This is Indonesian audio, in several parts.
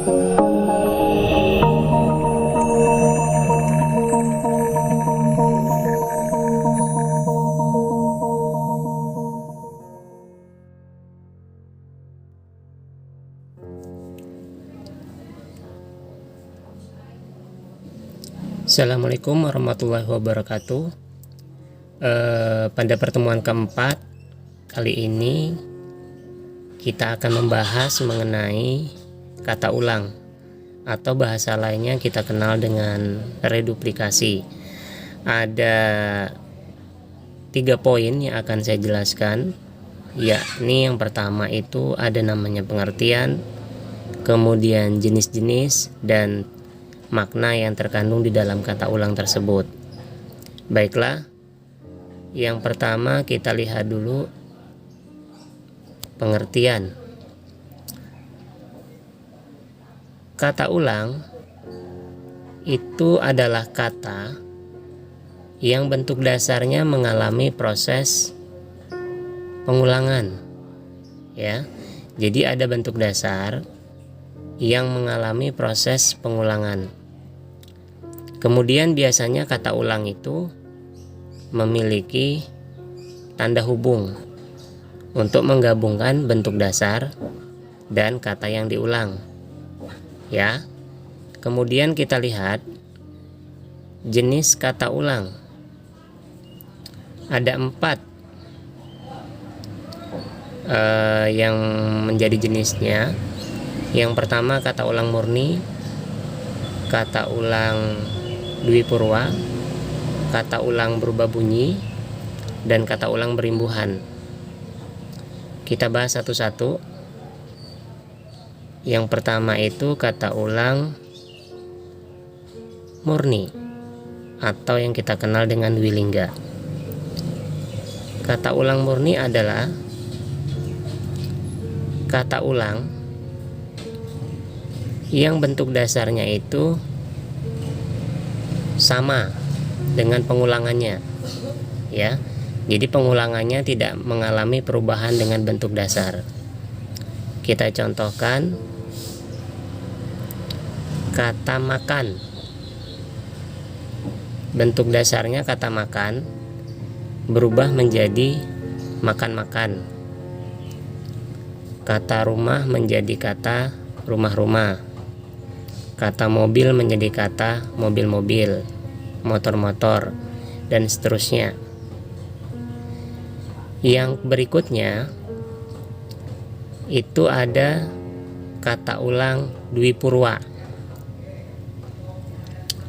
Assalamualaikum warahmatullahi wabarakatuh. Pada pertemuan keempat kali ini kita akan membahas mengenai kata ulang atau bahasa lainnya kita kenal dengan reduplikasi. Ada 3 poin yang akan saya jelaskan, yakni yang pertama itu ada namanya pengertian, kemudian jenis-jenis, dan makna yang terkandung di dalam kata ulang tersebut. Baiklah, yang pertama kita lihat dulu pengertian. Kata ulang itu adalah kata yang bentuk dasarnya mengalami proses pengulangan, ya. Jadi ada bentuk dasar yang mengalami proses pengulangan. Kemudian biasanya kata ulang itu memiliki tanda hubung untuk menggabungkan bentuk dasar dan kata yang diulang, ya. Kemudian kita lihat jenis kata ulang. Ada 4 yang menjadi jenisnya. Yang pertama kata ulang murni, kata ulang dwipurwa, kata ulang berubah bunyi, dan kata ulang berimbuhan. Kita bahas satu-satu. Yang pertama itu kata ulang murni atau yang kita kenal dengan dwilingga. Kata ulang murni adalah kata ulang yang bentuk dasarnya itu sama dengan pengulangannya, ya. Jadi pengulangannya tidak mengalami perubahan dengan bentuk dasar. Kita contohkan kata makan. Bentuk dasarnya kata makan berubah menjadi makan-makan. Kata rumah menjadi kata rumah-rumah. Kata mobil menjadi kata mobil-mobil, motor-motor, dan seterusnya. Yang berikutnya itu ada kata ulang dwipurwa.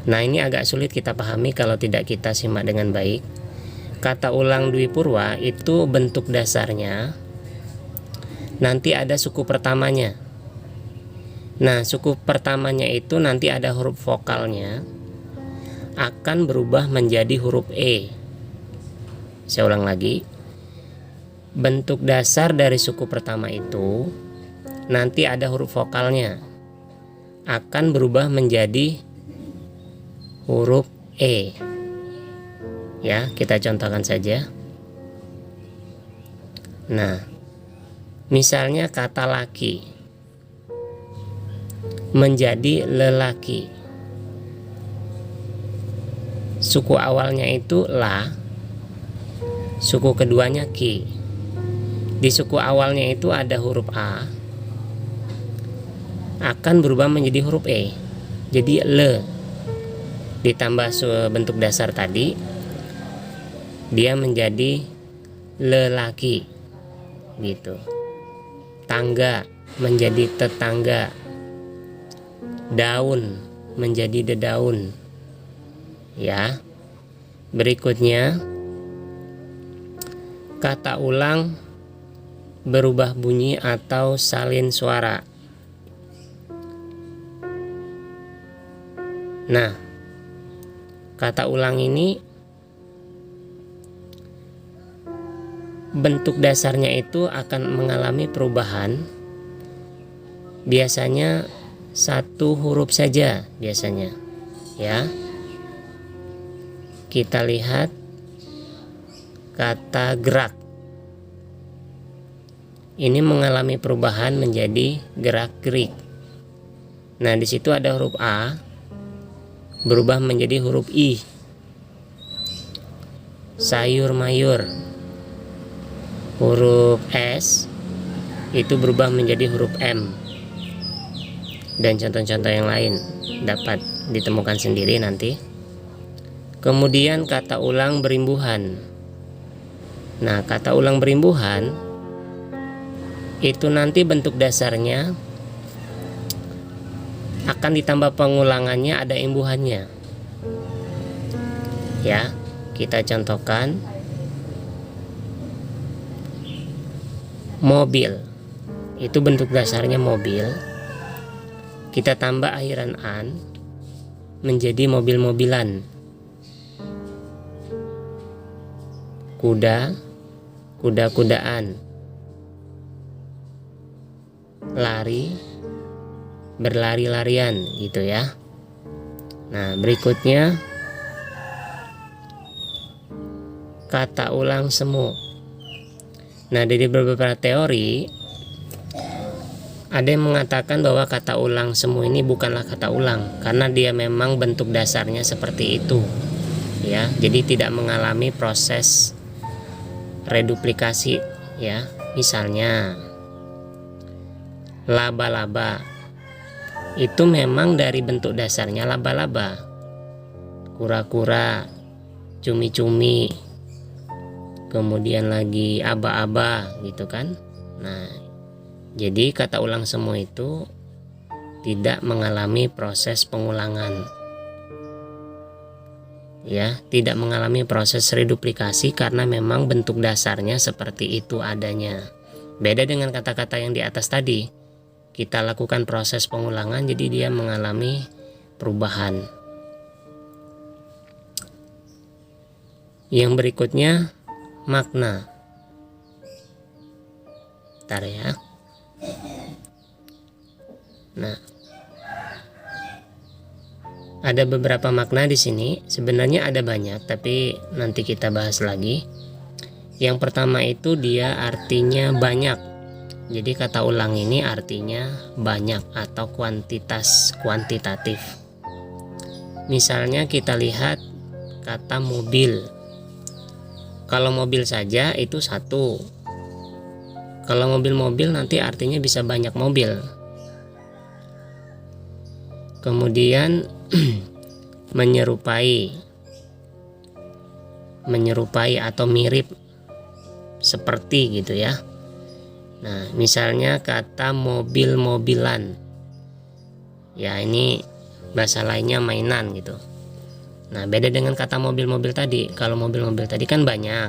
Nah, ini agak sulit kita pahami kalau tidak kita simak dengan baik. Kata ulang dwipurwa itu bentuk dasarnya nanti ada suku pertamanya. Nah, suku pertamanya itu nanti ada huruf vokalnya akan berubah menjadi huruf E. Saya ulang lagi. Bentuk dasar dari suku pertama itu nanti ada huruf vokalnya akan berubah menjadi huruf E. Ya, kita contohkan saja. Nah, misalnya kata laki menjadi lelaki. Suku awalnya itu la, suku keduanya ki. Di suku awalnya itu ada huruf A akan berubah menjadi huruf E. Jadi le ditambah bentuk dasar tadi, dia menjadi lelaki gitu. Tangga menjadi tetangga. Daun menjadi dedaun, ya. Berikutnya kata ulang berubah bunyi atau salin suara. Nah, kata ulang ini bentuk dasarnya itu akan mengalami perubahan. Biasanya 1 huruf saja biasanya, ya. Kita lihat kata gerak. Ini mengalami perubahan menjadi gerak-gerik. Nah, di situ ada huruf A berubah menjadi huruf I. Sayur mayur. Huruf S itu berubah menjadi huruf M. Dan contoh-contoh yang lain dapat ditemukan sendiri nanti. Kemudian kata ulang berimbuhan. Nah, kata ulang berimbuhan itu nanti bentuk dasarnya akan ditambah pengulangannya, ada imbuhannya. Ya, kita contohkan. Mobil. Itu bentuk dasarnya mobil. Kita tambah akhiran an menjadi mobil-mobilan. Kuda, kuda-kudaan. Lari, berlari-larian gitu ya. Nah, berikutnya kata ulang semu. Nah, dari beberapa teori ada yang mengatakan bahwa kata ulang semu ini bukanlah kata ulang karena dia memang bentuk dasarnya seperti itu. Ya, jadi tidak mengalami proses reduplikasi ya. Misalnya laba-laba itu memang dari bentuk dasarnya laba-laba, kura-kura, cumi-cumi, kemudian lagi aba-aba gitu kan. Nah, jadi kata ulang semu itu tidak mengalami proses pengulangan. Ya, tidak mengalami proses reduplikasi karena memang bentuk dasarnya seperti itu adanya. Beda dengan kata-kata yang di atas tadi. Kita lakukan proses pengulangan jadi dia mengalami perubahan. Yang berikutnya makna. Bentar ya. Nah, ada beberapa makna di sini. Sebenarnya ada banyak, tapi nanti kita bahas lagi. Yang pertama itu dia artinya banyak. Jadi kata ulang ini artinya banyak atau kuantitatif. Misalnya kita lihat kata mobil. Kalau mobil saja itu satu. Kalau mobil-mobil nanti artinya bisa banyak mobil. Kemudian menyerupai atau mirip, seperti gitu ya. Nah, misalnya kata mobil-mobilan. Ya, ini bahasa lainnya mainan gitu. Nah, beda dengan kata mobil-mobil tadi. Kalau mobil-mobil tadi kan banyak.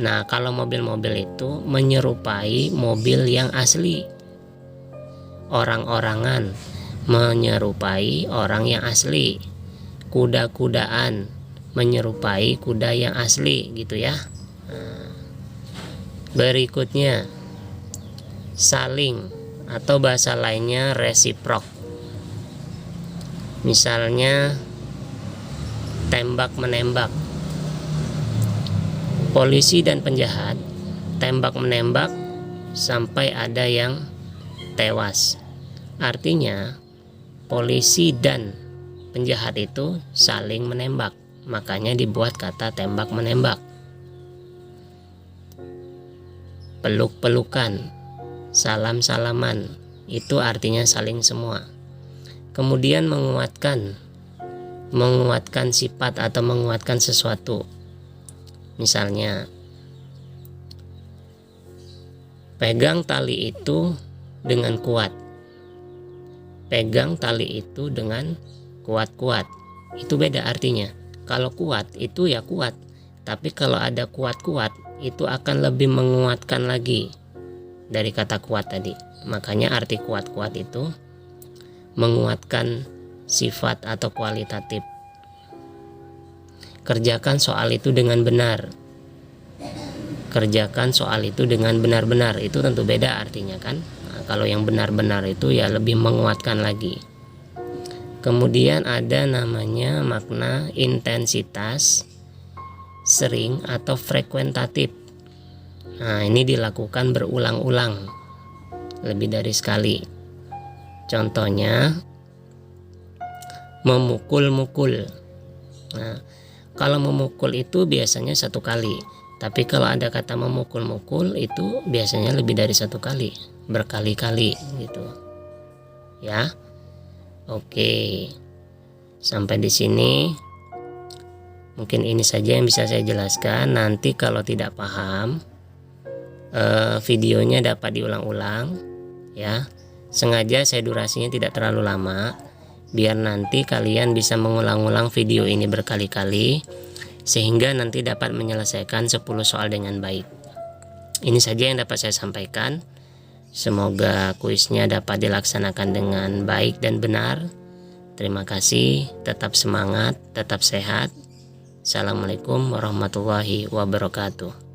Nah, kalau mobil-mobil itu menyerupai mobil yang asli. Orang-orangan menyerupai orang yang asli. Kuda-kudaan menyerupai kuda yang asli gitu ya. Nah, berikutnya saling atau bahasa lainnya resiprok. Misalnya tembak menembak. Polisi dan penjahat tembak menembak sampai ada yang tewas. Artinya polisi dan penjahat itu saling menembak, makanya dibuat kata tembak menembak. Peluk-pelukan, salam-salaman, itu artinya saling semua. Kemudian menguatkan sifat atau menguatkan sesuatu. Misalnya pegang tali itu dengan kuat. Pegang tali itu dengan kuat-kuat. Itu beda artinya. Kalau kuat itu ya kuat, tapi kalau ada kuat-kuat itu akan lebih menguatkan lagi dari kata kuat tadi. Makanya arti kuat-kuat itu menguatkan sifat atau kualitatif. Kerjakan soal itu dengan benar. Kerjakan soal itu dengan benar-benar. Itu tentu beda artinya kan. Nah, kalau yang benar-benar itu ya lebih menguatkan lagi. Kemudian ada namanya makna intensitas, sering atau frekuentatif. Nah, ini dilakukan berulang-ulang, lebih dari sekali. Contohnya memukul-mukul. Nah, kalau memukul itu biasanya 1 kali, tapi kalau ada kata memukul-mukul itu biasanya lebih dari 1 kali, berkali-kali gitu. Ya. Oke. Sampai di sini mungkin ini saja yang bisa saya jelaskan. Nanti kalau tidak paham, videonya dapat diulang-ulang ya. Sengaja saya durasinya tidak terlalu lama, biar nanti kalian bisa mengulang-ulang video ini berkali-kali, sehingga nanti dapat menyelesaikan 10 soal dengan baik. Ini saja yang dapat saya sampaikan. Semoga kuisnya dapat dilaksanakan dengan baik dan benar. Terima kasih, tetap semangat, tetap sehat. Assalamualaikum warahmatullahi wabarakatuh.